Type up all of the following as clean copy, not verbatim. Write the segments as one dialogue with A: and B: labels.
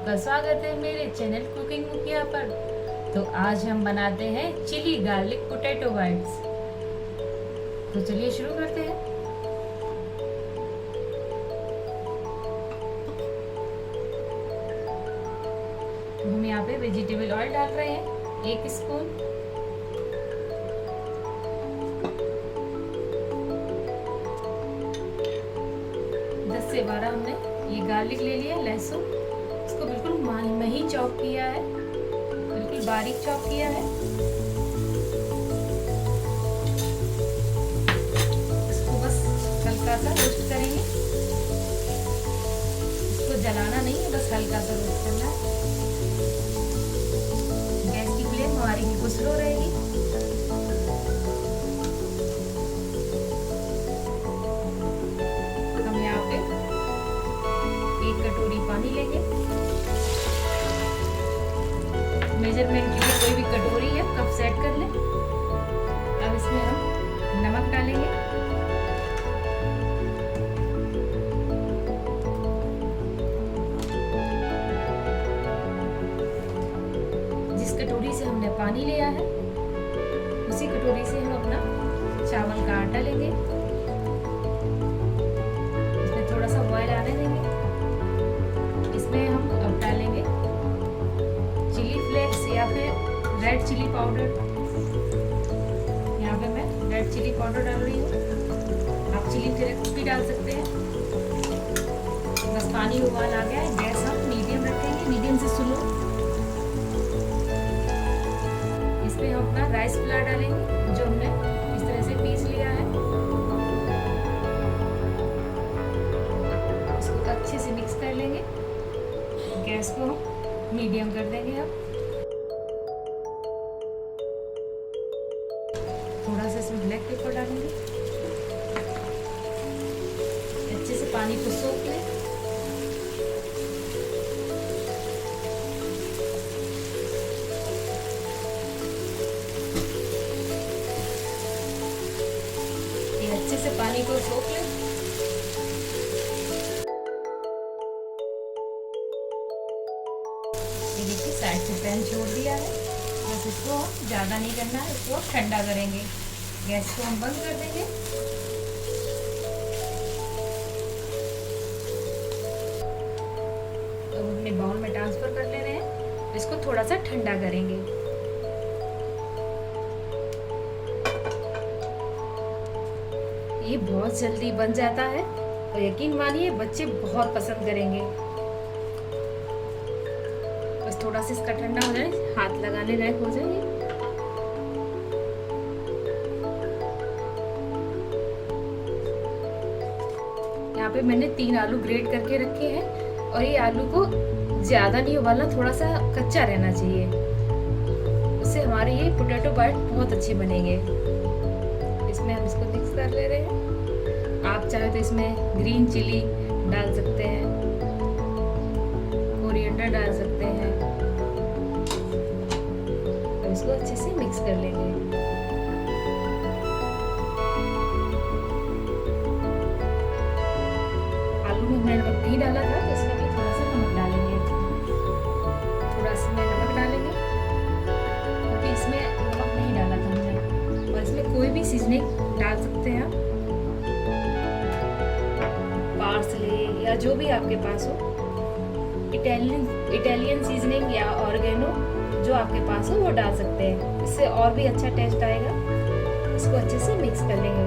A: आपका स्वागत है मेरे चैनल कुकिंग मुखिया पर। तो आज हम बनाते हैं चिली गार्लिक पोटैटो बाइट्स। तो चलिए शुरू करते हैं। तो हम यहाँ पे वेजिटेबल ऑयल डाल रहे हैं 1 स्पून। दस से 12 हमने ये गार्लिक ले लिया, लहसुन, इसको बिल्कुल महीन चॉप किया है, बिल्कुल बारीक चॉप किया है। इसको बस हल्का सा रोस्ट करेंगे, इसको जलाना नहीं है, बस हल्का सा रोस्ट करना है। गैस की फ्लेम हमारी बिल्कुल स्लो रहेगी। हम यहाँ पे 1 कटोरी पानी लेंगे। मेजरमेंट के लिए कोई भी कटोरी या कप सेट कर लें। अब इसमें हम नमक डालेंगे। जिस कटोरी से हमने पानी लिया है उसी कटोरी से हम अपना चावल का आटा लेंगे। इसमें थोड़ा सा बॉयल आने देंगे। इसमें हम अब डालेंगे चिली फ्लेक्स या फिर रेड चिली पाउडर। यहाँ पे मैं रेड चिली पाउडर डाल रही हूँ, आप चिली फ्लेक्स भी डाल सकते हैं। बस पानी उबाल आ गया है, गैस हम मीडियम रखेंगे, मीडियम से स्लो। इसमें हम अपना राइस फ्लावर डालेंगे जो हमने इस तरह से पीस लिया है। इसको अच्छे से मिक्स कर लेंगे। गैस को मीडियम कर देंगे। अब थोड़ा सा इसमें ब्लैक पेपर डालेंगे। अच्छे से पानी को सोख लें। ये अच्छे से पानी को सोख लें। देखिए साइड से पैन छोड़ दिया है। बस इसको हम ज़्यादा नहीं करना है, इसको ठंडा करेंगे। गैस को हम बंद कर देंगे। अब अपने बाउल में ट्रांसफर कर ले रहे हैं। इसको थोड़ा सा ठंडा करेंगे। ये बहुत जल्दी बन जाता है और यकीन मानिए बच्चे बहुत पसंद करेंगे। बस थोड़ा सा इसका ठंडा हो जाए, हाथ लगाने लायक हो जाए। यहाँ पे मैंने 3 आलू ग्रेट करके रखे हैं और ये आलू को ज्यादा नहीं उबालना, थोड़ा सा कच्चा रहना चाहिए। उससे हमारे ये पोटैटो बाइट बहुत अच्छे बनेंगे। इसमें हम इसको मिक्स कर ले रहे हैं। आप चाहे तो इसमें ग्रीन चिली डाल सकते हैं, कोरिएंडर डाल सकते हैं। तो इसको अच्छे से मिक्स कर लेंगे। आलू में हमने नमक नहीं डाला था तो इसमें भी थोड़ा सा नमक डालेंगे। थोड़ा इसमें नमक डालेंगे क्योंकि इसमें नमक नहीं डाला था हमने। और इसमें कोई भी सीजनिंग डाल सकते हैं आप, पार्सले या जो भी आपके पास हो। इटालियन सीजनिंग या ऑर्गेनो जो आपके पास हो वो डाल सकते हैं, इससे और भी अच्छा टेस्ट आएगा। इसको अच्छे से मिक्स कर लेंगे।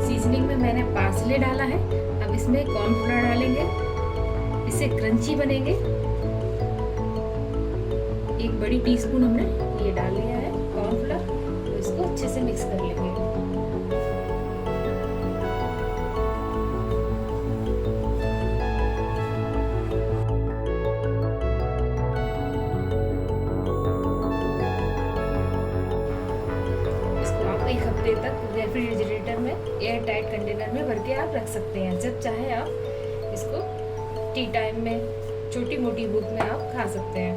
A: सीजनिंग में मैंने पार्सले डाला है, अब इसमें कॉर्नफ्लोर डालेंगे, इससे क्रंची बनेंगे। 1 बड़ी टीस्पून हमने ये डाल लिया है कॉर्नफ्लोर। तो इसको अच्छे से मिक्स कर लेंगे। एक हफ्ते तक रेफ्रिजरेटर में एयर टाइट कंटेनर में भर के आप रख सकते हैं। जब चाहे आप इसको टी टाइम में, छोटी मोटी भूख में आप खा सकते हैं।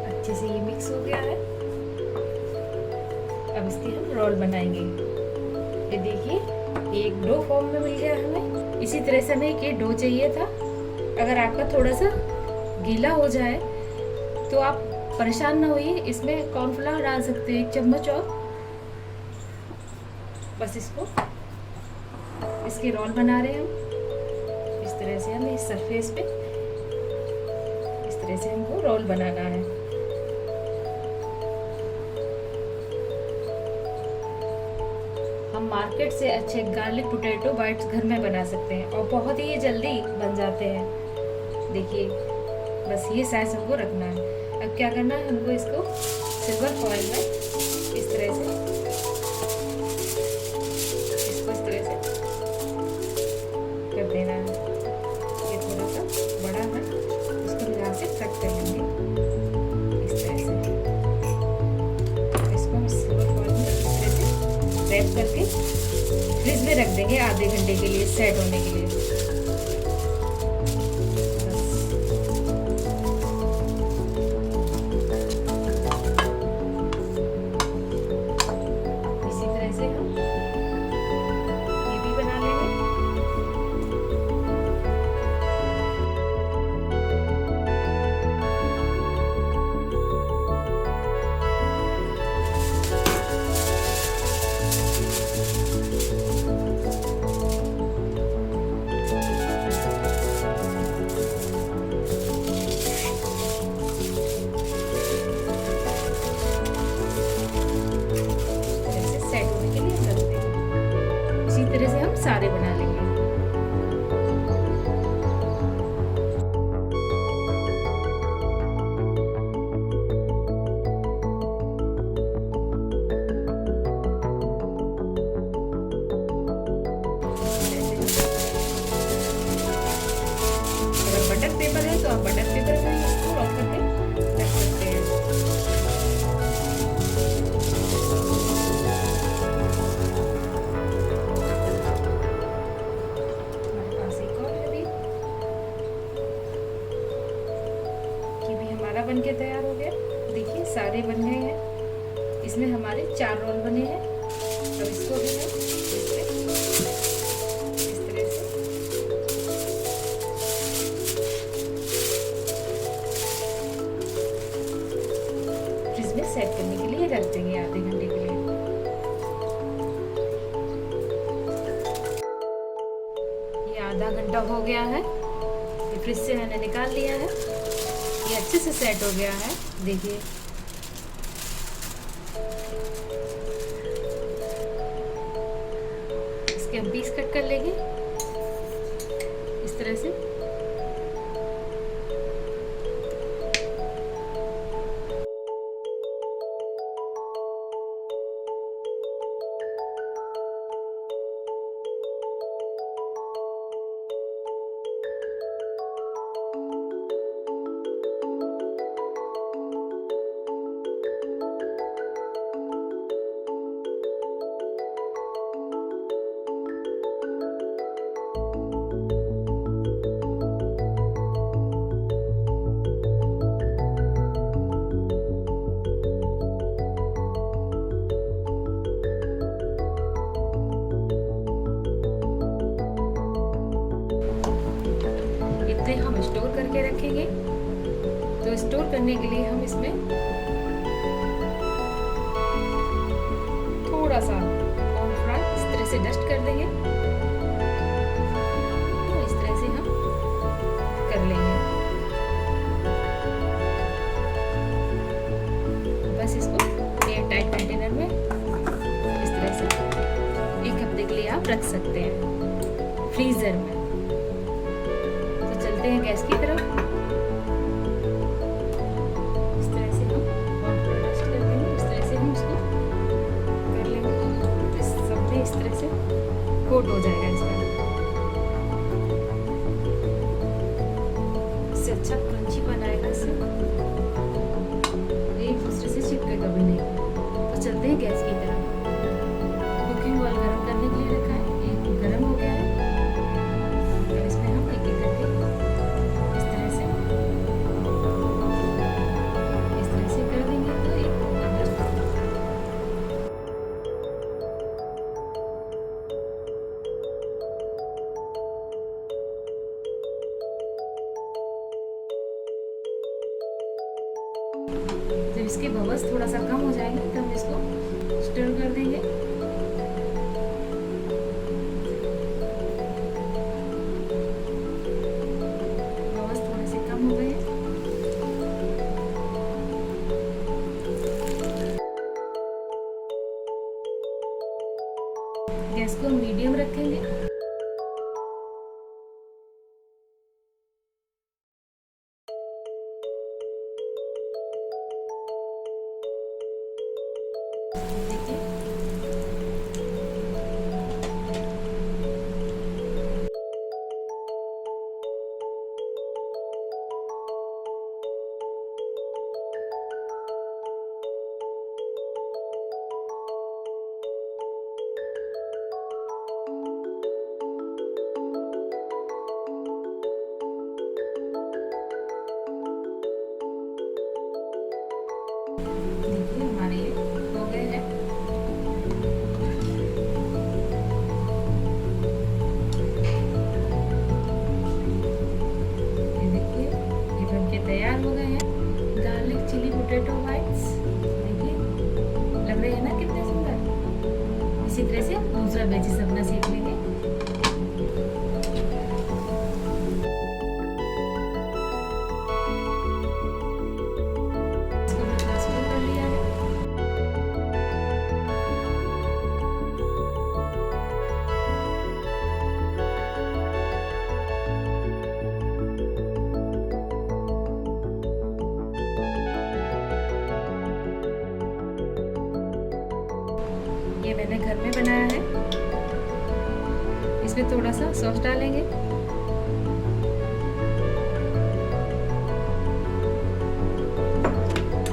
A: अच्छे से ये मिक्स हो गया है। अब इसके हम रोल बनाएंगे। ये देखिए, ये एक डो फॉर्म में मिल गया हमें। इसी तरह से हमें ये डो चाहिए था। अगर आपका थोड़ा सा गीला हो जाए तो आप परेशान ना होइए, इसमें कॉर्नफ्लावर डाल सकते हैं 1 चम्मच और बस इसको, इसके रोल बना रहे हैं हम। इस तरह से हमें इस सरफेस पे इस तरह से हमको रोल बनाना है। हम मार्केट से अच्छे गार्लिक पोटैटो बाइट्स घर में बना सकते हैं और बहुत ही ये जल्दी बन जाते हैं। देखिए, बस ये साइज हमको रखना है। अब क्या करना है, हमको इसको सिल्वर फॉइल में इस तरह से, इसको इस तरह से कर देना है। ये थोड़ा सा बड़ा है, इसको हम यहाँ से कट कर लेंगे इस तरह से। इसको हम सिल्वर फॉइल में इस तरह से रैप करके फ्रिज में रख देंगे आधे घंटे के लिए, सेट होने के लिए। तरह से हम सारे बना लेंगे। अगर बटर पेपर है तो आप बटर पेपर में इसको रख करके रख सकते हैं। बन के तैयार हो गया। देखिए, सारे बन गए हैं। इसमें हमारे 4 रोल बने हैं। अब इसको भी हम इस तरह से फ्रिज में सेट करने के लिए रख देंगे आधे घंटे के लिए। ये आधा घंटा हो गया है, ये फ्रिज से मैंने निकाल लिया है। ये अच्छे से सेट हो गया है। देखिए, इसके हम पीस कट कर लेंगे इस तरह से। हम स्टोर करके रखेंगे। तो स्टोर करने के लिए हम इसमें थोड़ा सा कॉर्नफ्लावर इस तरह से डस्ट कर देंगे। तो इस तरह से हम कर लेंगे। बस इसको एयर टाइट कंटेनर में इस तरह से 1 हफ्ते के लिए आप रख सकते हैं फ्रीजर में। चलते हैं गैस की तरफ। इस तरह से हम डस्ट कर देंगे। इस तरह से हम इसको कर लेंगे। तो सब में इस तरह से कोट हो जाएगा इसका। इससे अच्छा क्रंची बनाएगा, इससे एक दूसरे से चिपके कभी नहीं। तो चलते हैं गैस की तरफ। कुकिंग ऑयल गर्म करने के लिए रखा है, ये गर्म हो गया है। अब इसमें हम एक एक करके इसके बबल्स थोड़ा सा कम हो जाएंगे तब इसको स्टर कर देंगे। बबल्स थोड़े से कम हो गए हैं। गैस को मीडियम रखेंगे। देखिए हमारे ये हो गए हैं। ये देखिए ये बनके तैयार हो गए हैं गार्लिक चिली पोटैटो बाइट्स। देखिए लग रहे हैं ना कितने सुंदर। इसी तरह से दूसरा वेजिस अपना सीख लेंगे। ये मैंने घर में बनाया है। इसमें थोड़ा सा सॉस डालेंगे।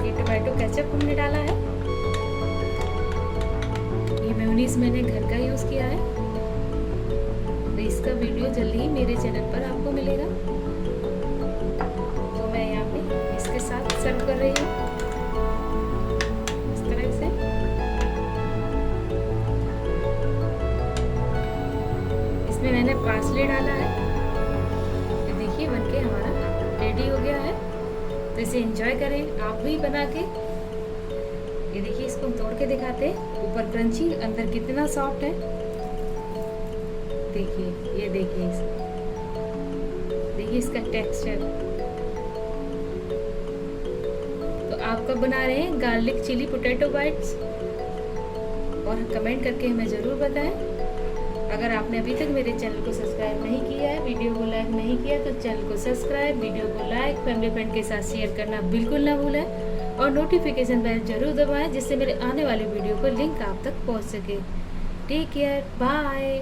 A: ये टोमेटो केचप हमने डाला है। ये मेयोनीज मैंने घर का यूज किया है। तो इसका वीडियो जल्दी ही मेरे चैनल पर आपको मिलेगा। तो मैं यहाँ पे इसके साथ सर्व कर रही हूँ इस तरह से। इसमें मैंने पार्सले डाला है। ये देखिए बनके हमारा रेडी हो गया है। तो इसे एंजॉय करें आप भी बना के। ये देखिए इसको हम तोड़ के दिखाते हैं। ऊपर क्रंची, अंदर कितना सॉफ्ट है। देखिए ये देखिए देखिए इसका टेक्सचर। तो आप कब बना रहे हैं गार्लिक चिली पोटैटो बाइट्स, और कमेंट करके हमें ज़रूर बताएं। अगर आपने अभी तक मेरे चैनल को सब्सक्राइब नहीं किया है, वीडियो को लाइक नहीं किया, तो चैनल को सब्सक्राइब, वीडियो को लाइक, फैमिली फ्रेंड के साथ शेयर करना बिल्कुल ना भूलें, और नोटिफिकेशन बेल जरूर दबाएं जिससे मेरे आने वाले वीडियो का लिंक आप तक पहुंच सके। Take care, bye.